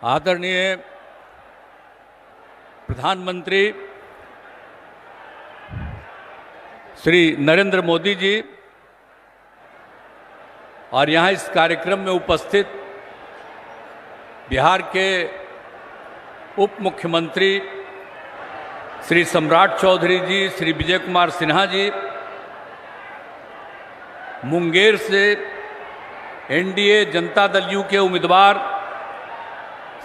आदरणीय प्रधानमंत्री श्री नरेंद्र मोदी जी और यहाँ इस कार्यक्रम में उपस्थित बिहार के उप मुख्यमंत्री श्री सम्राट चौधरी जी, श्री विजय कुमार सिन्हा जी, मुंगेर से एनडीए जनता दल यू के उम्मीदवार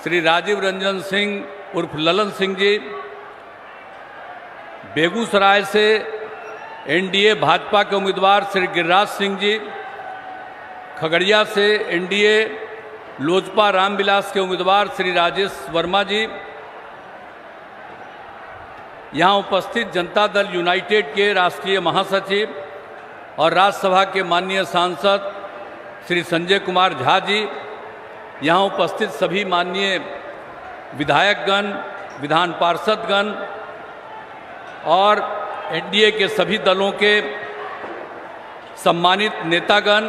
श्री राजीव रंजन सिंह उर्फ ललन सिंह जी, बेगूसराय से एनडीए भाजपा के उम्मीदवार श्री गिरिराज सिंह जी, खगड़िया से एनडीए लोजपा रामविलास के उम्मीदवार श्री राजेश वर्मा जी, यहाँ उपस्थित जनता दल यूनाइटेड के राष्ट्रीय महासचिव और राज्यसभा के माननीय सांसद श्री संजय कुमार झा जी, यहाँ उपस्थित सभी माननीय विधायकगण, विधान पार्षदगण और एनडीए के सभी दलों के सम्मानित नेतागण,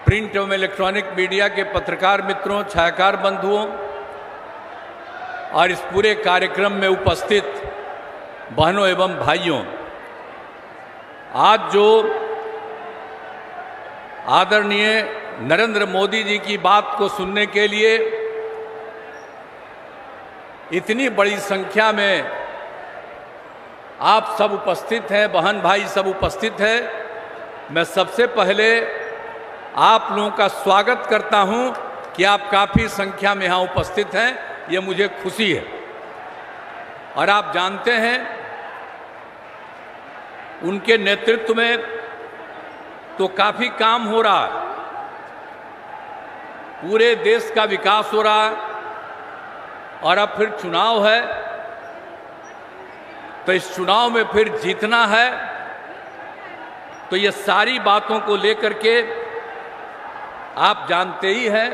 प्रिंट एवं इलेक्ट्रॉनिक मीडिया के पत्रकार मित्रों, छायाकार बंधुओं और इस पूरे कार्यक्रम में उपस्थित बहनों एवं भाइयों, आज जो आदरणीय नरेंद्र मोदी जी की बात को सुनने के लिए इतनी बड़ी संख्या में आप सब उपस्थित हैं, बहन भाई सब उपस्थित हैं, मैं सबसे पहले आप लोगों का स्वागत करता हूं कि आप काफ़ी संख्या में यहाँ उपस्थित हैं, ये मुझे खुशी है। और आप जानते हैं उनके नेतृत्व में तो काफ़ी काम हो रहा है, पूरे देश का विकास हो रहा है और अब फिर चुनाव है, तो इस चुनाव में फिर जीतना है, तो ये सारी बातों को लेकर के आप जानते ही हैं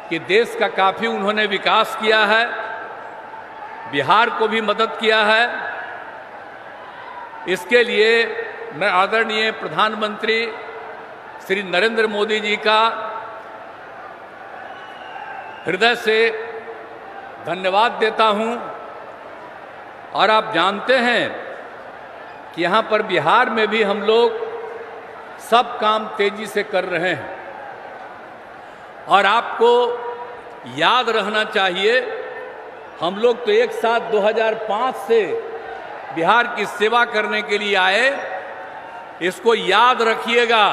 कि देश का काफ़ी उन्होंने विकास किया है, बिहार को भी मदद किया है। इसके लिए मैं आदरणीय प्रधानमंत्री श्री नरेंद्र मोदी जी का हृदय से धन्यवाद देता हूं। और आप जानते हैं कि यहाँ पर बिहार में भी हम लोग सब काम तेजी से कर रहे हैं और आपको याद रहना चाहिए, हम लोग तो एक साथ 2005 से बिहार की सेवा करने के लिए आए, इसको याद रखिएगा।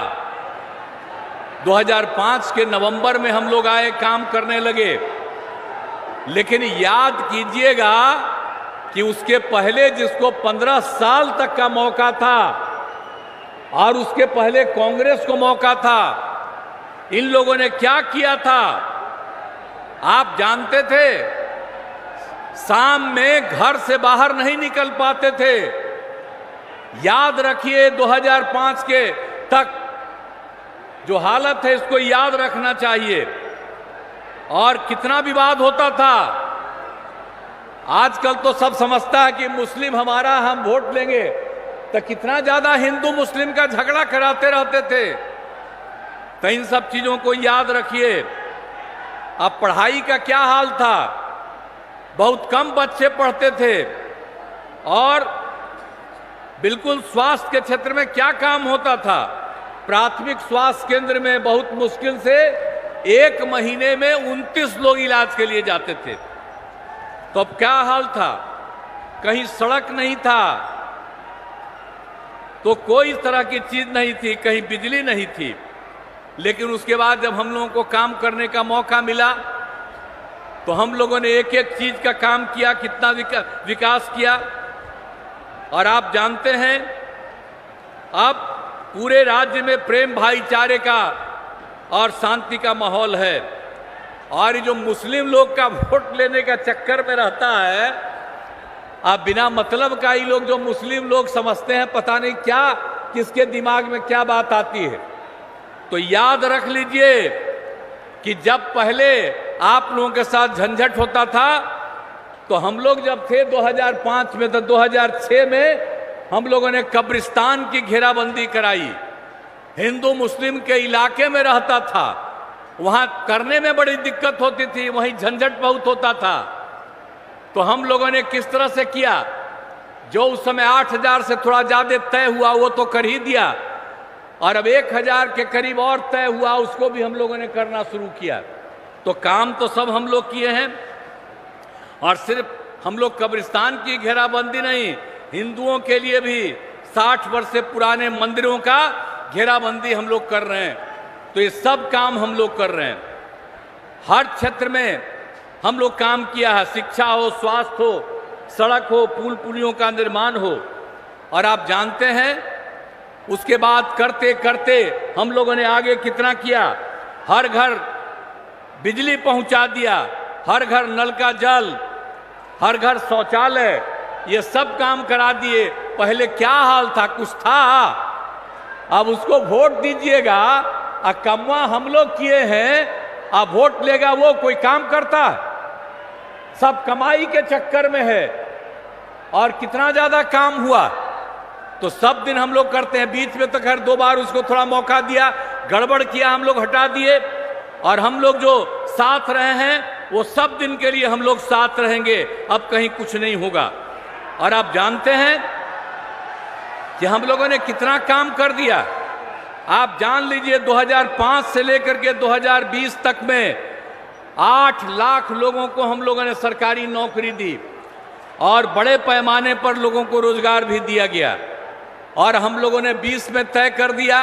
2005 के नवंबर में हम लोग आए, काम करने लगे, लेकिन याद कीजिएगा कि उसके पहले जिसको 15 साल तक का मौका था और उसके पहले कांग्रेस को मौका था, इन लोगों ने क्या किया था आप जानते थे? शाम में घर से बाहर नहीं निकल पाते थे। याद रखिए 2005 के तक जो हालत है, इसको याद रखना चाहिए। और कितना विवाद होता था। आजकल तो सब समझता है कि मुस्लिम हमारा, हम वोट लेंगे, तो कितना ज्यादा हिंदू मुस्लिम का झगड़ा कराते रहते थे। तो इन सब चीजों को याद रखिए। अब पढ़ाई का क्या हाल था, बहुत कम बच्चे पढ़ते थे और बिल्कुल स्वास्थ्य के क्षेत्र में क्या काम होता था, प्राथमिक स्वास्थ्य केंद्र में बहुत मुश्किल से एक महीने में 29 लोग इलाज के लिए जाते थे। तो अब क्या हाल था, कहीं सड़क नहीं था, तो कोई तरह की चीज नहीं थी, कहीं बिजली नहीं थी। लेकिन उसके बाद जब हम लोगों को काम करने का मौका मिला तो हम लोगों ने एक एक चीज का काम किया, कितना विकास किया। और आप जानते हैं अब पूरे राज्य में प्रेम भाईचारे का और शांति का माहौल है। और ये जो मुस्लिम लोग का वोट लेने का चक्कर में रहता है, आप बिना मतलब का ही लोग, जो मुस्लिम लोग समझते हैं पता नहीं क्या, किसके दिमाग में क्या बात आती है। तो याद रख लीजिए कि जब पहले आप लोगों के साथ झंझट होता था, तो हम लोग जब थे 2005 में, तो 2006 में हम लोगों ने कब्रिस्तान की घेराबंदी कराई, हिंदू मुस्लिम के इलाके में रहता था वहां करने में बड़ी दिक्कत होती थी, वहीं झंझट बहुत होता था। तो हम लोगों ने किस तरह से किया, जो उस समय 8,000 से थोड़ा ज्यादा तय हुआ वो तो कर ही दिया, और अब 1,000 के करीब और तय हुआ, उसको भी हम लोगों ने करना शुरू किया। तो काम तो सब हम लोग किए हैं, और सिर्फ हम लोग कब्रिस्तान की घेराबंदी नहीं, हिंदुओं के लिए भी 60 वर्ष से पुराने मंदिरों का घेराबंदी हम लोग कर रहे हैं। तो ये सब काम हम लोग कर रहे हैं। हर क्षेत्र में हम लोग काम किया है, शिक्षा हो, स्वास्थ्य हो, सड़क हो, पुल पुलियों का निर्माण हो। और आप जानते हैं उसके बाद करते करते हम लोगों ने आगे कितना किया। हर घर बिजली पहुंचा दिया, हर घर नल का जल, हर घर शौचालय, ये सब काम करा दिए। पहले क्या हाल था, कुछ था। अब उसको वोट दीजिएगा, कमवा हम लोग किए हैं, अब वोट लेगा वो, कोई काम करता है? सब कमाई के चक्कर में है। और कितना ज्यादा काम हुआ, तो सब दिन हम लोग करते हैं। बीच में तो खैर 2 बार उसको थोड़ा मौका दिया, गड़बड़ किया, हम लोग हटा दिए। और हम लोग जो साथ रहे हैं वो सब दिन के लिए हम लोग साथ रहेंगे, अब कहीं कुछ नहीं होगा। और आप जानते हैं कि हम लोगों ने कितना काम कर दिया। आप जान लीजिए 2005 से लेकर के 2020 तक में 8 लाख लोगों को हम लोगों ने सरकारी नौकरी दी, और बड़े पैमाने पर लोगों को रोजगार भी दिया गया। और हम लोगों ने 20 में तय कर दिया,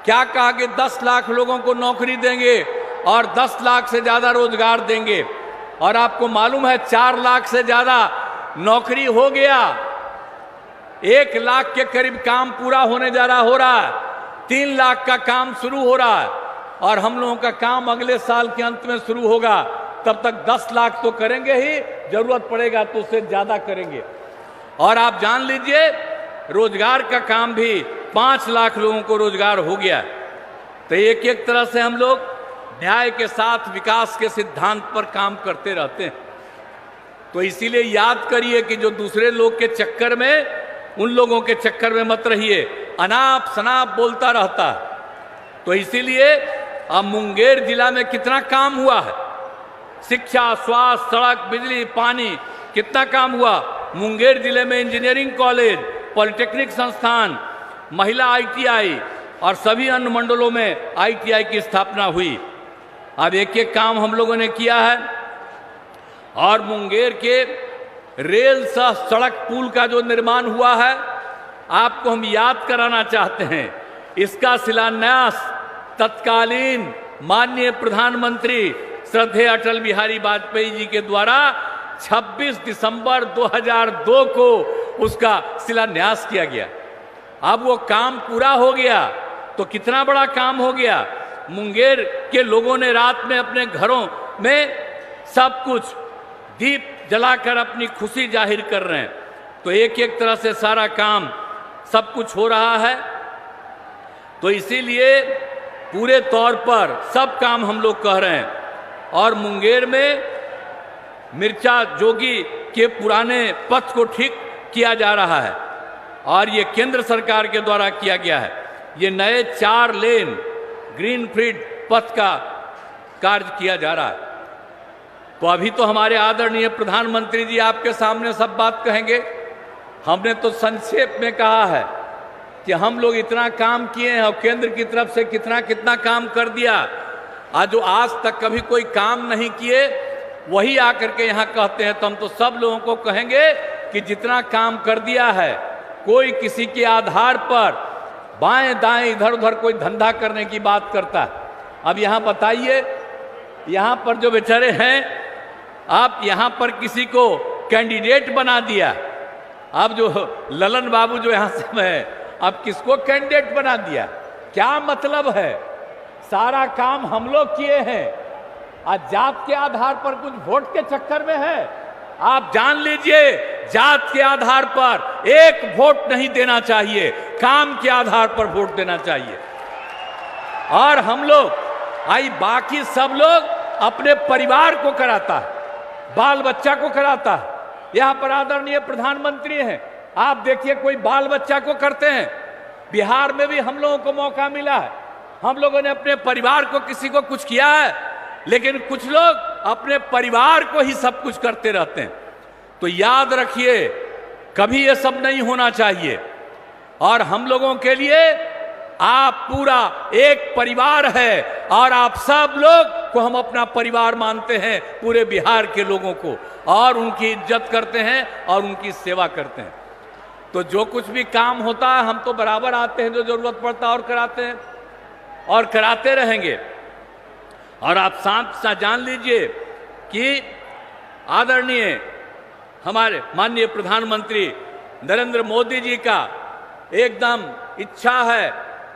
क्या कहा कि 10 लाख लोगों को नौकरी देंगे और 10 लाख से ज्यादा रोजगार देंगे। और आपको मालूम है 4 लाख से ज्यादा नौकरी हो गया, 1 लाख के करीब काम पूरा होने जा रहा, हो रहा है, 3 लाख का काम शुरू हो रहा है, और हम लोगों का काम अगले साल के अंत में शुरू होगा। तब तक 10 लाख तो करेंगे ही, जरूरत पड़ेगा तो उससे ज्यादा करेंगे। और आप जान लीजिए रोजगार का काम भी 5 लाख लोगों को रोजगार हो गया। तो एक एक तरह से हम लोग न्याय के साथ विकास के सिद्धांत पर काम करते रहते हैं। तो इसीलिए याद करिए कि जो दूसरे लोग के चक्कर में, उन लोगों के चक्कर में मत रहिए, अनाप शनाप बोलता रहता है। तो इसीलिए अब मुंगेर जिला में कितना काम हुआ है, शिक्षा, स्वास्थ्य, सड़क, बिजली, पानी, कितना काम हुआ। मुंगेर जिले में इंजीनियरिंग कॉलेज, पॉलिटेक्निक संस्थान, महिला ITI और सभी अन्य मंडलों में ITI की स्थापना हुई। अब एक एक काम हम लोगों ने किया है। और मुंगेर के रेल सह सड़क पुल का जो निर्माण हुआ है, आपको हम याद कराना चाहते हैं। इसका शिलान्यास तत्कालीन माननीय प्रधानमंत्री श्रद्धेय अटल बिहारी वाजपेयी जी के द्वारा 26 दिसंबर 2002 को उसका शिलान्यास किया गया। अब वो काम पूरा हो गया तो कितना बड़ा काम हो गया। मुंगेर के लोगों ने रात में अपने घरों में सब कुछ दीप जलाकर अपनी खुशी जाहिर कर रहे हैं। तो एक एक तरह से सारा काम सब कुछ हो रहा है। तो इसीलिए पूरे तौर पर सब काम हम लोग कह रहे हैं। और मुंगेर में मिर्चा जोगी के पुराने पथ को ठीक किया जा रहा है, और ये केंद्र सरकार के द्वारा किया गया है। ये नए 4 लेन ग्रीनफील्ड पथ का कार्य किया जा रहा है। तो अभी तो हमारे आदरणीय प्रधानमंत्री जी आपके सामने सब बात कहेंगे। हमने तो संक्षेप में कहा है कि हम लोग इतना काम किए हैं और केंद्र की तरफ से कितना कितना काम कर दिया। आज जो आज तक कभी कोई काम नहीं किए वही आकर के यहाँ कहते हैं। तो हम तो सब लोगों को कहेंगे कि जितना काम कर दिया है, कोई किसी के आधार पर बाएं दाएं इधर उधर कोई धंधा करने की बात करता है। अब यहाँ बताइए, यहाँ पर जो बेचारे हैं, आप यहाँ पर किसी को कैंडिडेट बना दिया। अब जो ललन बाबू जो यहाँ से है, अब किसको कैंडिडेट बना दिया? क्या मतलब है? सारा काम हम लोग किए हैं। आज जात के आधार पर कुछ वोट के चक्कर में है। आप जान लीजिए, जात के आधार पर एक वोट नहीं देना चाहिए, काम के आधार पर वोट देना चाहिए। और हम लोग बाकी सब लोग अपने परिवार को कराता है, बाल बच्चा को कराता है। यहाँ पर आदरणीय प्रधानमंत्री हैं, आप देखिए कोई बाल बच्चा को करते हैं। बिहार में भी हम लोगों को मौका मिला है, हम लोगों ने अपने परिवार को किसी को कुछ किया है, लेकिन कुछ लोग अपने परिवार को ही सब कुछ करते रहते हैं। तो याद रखिए, कभी ये सब नहीं होना चाहिए। और हम लोगों के लिए आप पूरा एक परिवार है और आप सब लोग को हम अपना परिवार मानते हैं, पूरे बिहार के लोगों को, और उनकी इज्जत करते हैं और उनकी सेवा करते हैं। तो जो कुछ भी काम होता है हम तो बराबर आते हैं, जो जरूरत पड़ता है और कराते हैं और कराते रहेंगे। और आप साथ जान लीजिए कि आदरणीय हमारे माननीय प्रधानमंत्री नरेंद्र मोदी जी का एकदम इच्छा है,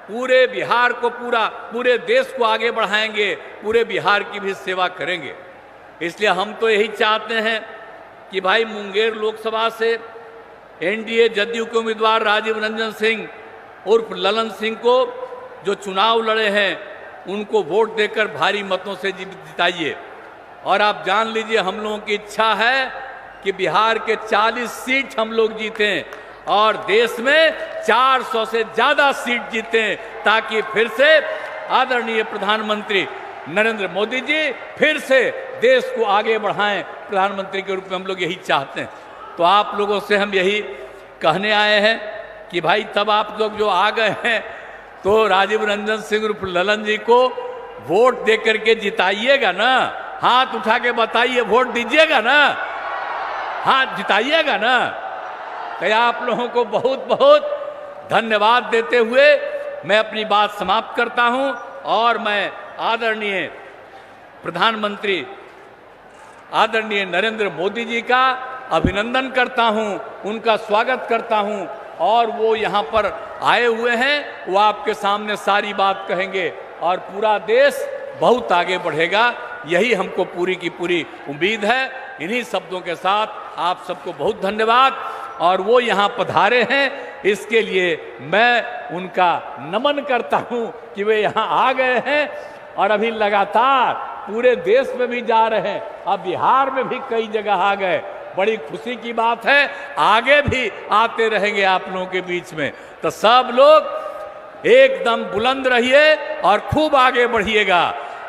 पूरे बिहार को पूरे देश को आगे बढ़ाएंगे, पूरे बिहार की भी सेवा करेंगे। इसलिए हम तो यही चाहते हैं कि भाई मुंगेर लोकसभा से एनडीए जदयू के उम्मीदवार राजीव रंजन सिंह उर्फ ललन सिंह को जो चुनाव लड़े हैं उनको वोट देकर भारी मतों से जिताइए। और आप जान लीजिए, हम लोगों की इच्छा है कि बिहार के 40 सीट हम लोग जीतें और देश में 400 से ज्यादा सीट जीतें, ताकि फिर से आदरणीय प्रधानमंत्री नरेंद्र मोदी जी फिर से देश को आगे बढ़ाएं। प्रधानमंत्री के रूप में हम लोग यही चाहते हैं। तो आप लोगों से हम यही कहने आए हैं कि भाई तब आप लोग जो आ गए हैं तो राजीव रंजन सिंह उर्फ ललन जी को वोट दे करके जिताइएगा ना। हाथ उठा के बताइए, वोट दीजिएगा ना, हाथ जिताइएगा ना। तो आप लोगों को बहुत बहुत धन्यवाद देते हुए मैं अपनी बात समाप्त करता हूं और मैं आदरणीय प्रधानमंत्री आदरणीय नरेंद्र मोदी जी का अभिनंदन करता हूं, उनका स्वागत करता हूं। और वो यहाँ पर आए हुए हैं, वो आपके सामने सारी बात कहेंगे और पूरा देश बहुत आगे बढ़ेगा, यही हमको पूरी की पूरी उम्मीद है। इन्हीं शब्दों के साथ आप सबको बहुत धन्यवाद। और वो यहाँ पधारे हैं, इसके लिए मैं उनका नमन करता हूँ कि वे यहाँ आ गए हैं और अभी लगातार पूरे देश में भी जा रहे हैं, अब बिहार में भी कई जगह आ गए। बड़ी खुशी की बात है, आगे भी आते रहेंगे आप लोगों के बीच में। तो सब लोग एकदम बुलंद रहिए और खूब आगे बढ़िएगा।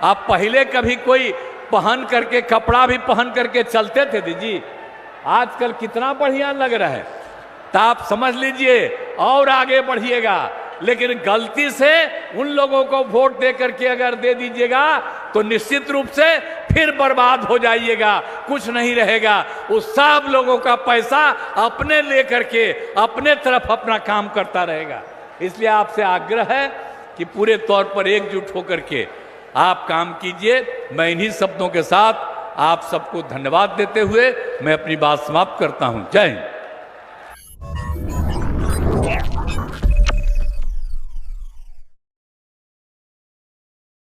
आप पहले कभी कोई पहन करके कपड़ा भी पहन करके चलते थे दीदी, आजकल कितना बढ़िया लग रहा है। तो आप समझ लीजिए और आगे बढ़िएगा। लेकिन गलती से उन लोगों को वोट दे करके अगर दे दीजिएगा तो निश्चित रूप से फिर बर्बाद हो जाइएगा, कुछ नहीं रहेगा। उस सब लोगों का पैसा अपने लेकर के अपने तरफ अपना काम करता रहेगा। इसलिए आपसे आग्रह है कि पूरे तौर पर एकजुट होकर के आप काम कीजिए। मैं इन्हीं शब्दों के साथ आप सबको धन्यवाद देते हुए मैं अपनी बात समाप्त करता हूं। जय हिंद।